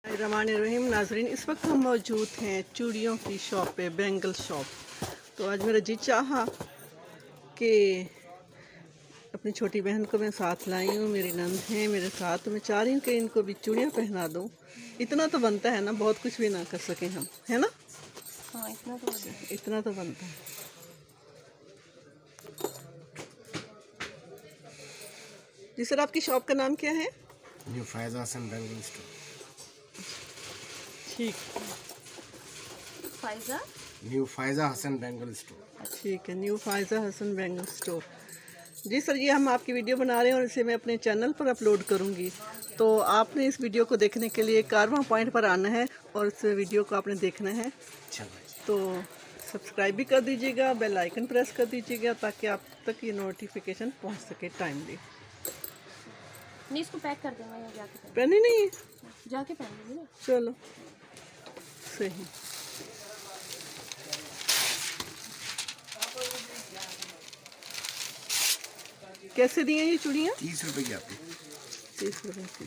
रहीम नाजरीन, इस वक्त हम मौजूद हैं चूड़ियों की शॉप पे, बैंगल शॉप। तो आज मेरा जी चाहा कि अपनी छोटी बहन को मैं साथ लाई हूँ, मेरी नंद है मेरे साथ, तो मैं चाह रही हूँ कि इनको भी चूड़ियाँ पहना दूँ। इतना तो बनता है ना, बहुत कुछ भी ना कर सकें हम, है ना? हाँ, इतना तो बनता है। जी सर, आपकी शॉप का नाम क्या है? New Faiza Hasan bangle store. ठीक, new Faiza Hasan bangle store. ठीक है, new Faiza Hasan bangle store. जी सर, ये हम आपकी वीडियो बना रहे हैं और इसे मैं अपने चैनल पर अपलोड करूंगी। तो आपने इस वीडियो को देखने के लिए कारवां पॉइंट पर आना है और इस वीडियो को आपने देखना है। तो सब्सक्राइब भी कर दीजिएगा, बेल आइकन प्रेस कर दीजिएगा ताकि आप तक ये नोटिफिकेशन पहुंच सके टाइमली। नहीं, इसको पैक कर देंगे, जाके पहनी नहीं है, जाके पहन लेंगे ना। चलो सही। कैसे दिए ये चूड़ियाँ? 30 रुपए की आती है। 30 रुपए की।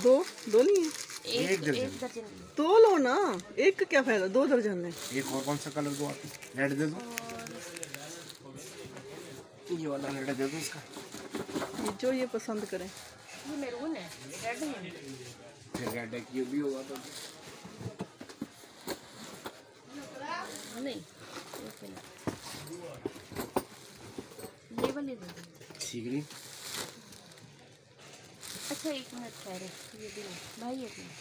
दो दो लिए? एक दर्जन। तो लो ना, एक का क्या फायदा, 2 दर्जन है। एक और कौन सा कलर दो आपको? रेड दे दो, ये वाला रेड दे दो इसका। ये जो ये पसंद करें। ये मैरून है, रेड है। फिर रेड है, ये भी होगा तो नहीं, ये वाले दे दो। ठीक है। अच्छा, एक मिनट ठहरे, ये भी नहीं भाई, एक मिनट।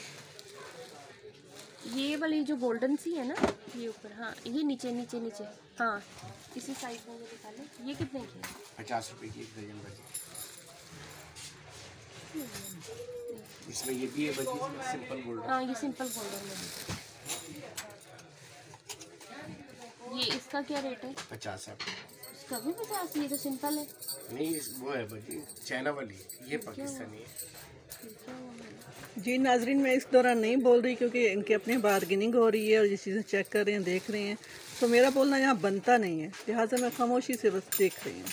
ये वाली जो गोल्डन सी है ना, ये ऊपर, हाँ ये नीचे नीचे नीचे, हाँ इसी साइज में ये दिखा ले। ये कितने की है? 50 रुपए की एक दर्जन बची। इसमें ये भी है बची, सिंपल गोल्डन। हाँ, ये सिंपल गोल्डन है। ये इसका क्या रेट है? 50 है। इसका भी 50? ये तो सिंपल है। नहीं, वो है बची चाइना वाली, ये पाकिस्तानी है। जी नाजरीन, मैं इस दौरान नहीं बोल रही क्योंकि इनके अपने बार्गेनिंग हो रही है और ये चीज़ें चेक कर रहे हैं, देख रहे हैं। तो मेरा बोलना यहाँ बनता नहीं है, लिहाजा मैं खामोशी से बस देख रही हूँ।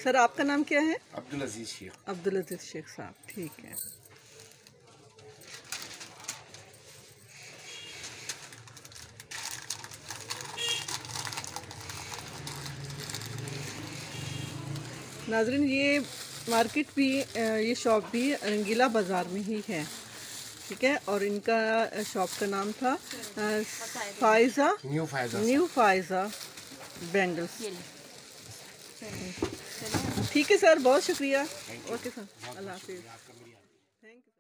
सर, आपका नाम क्या है? अब्दुल अजीज शेख। अब्दुल अजीज शेख साहब, ठीक है। नाजरीन, ये मार्केट भी, ये शॉप भी रंगीला बाज़ार में ही है, ठीक है। और इनका शॉप का नाम था फायजा, न्यू फायजा बैंगल्स। ठीक है सर, बहुत शुक्रिया। ओके सर, अल्लाह हाफिज़। Thank you.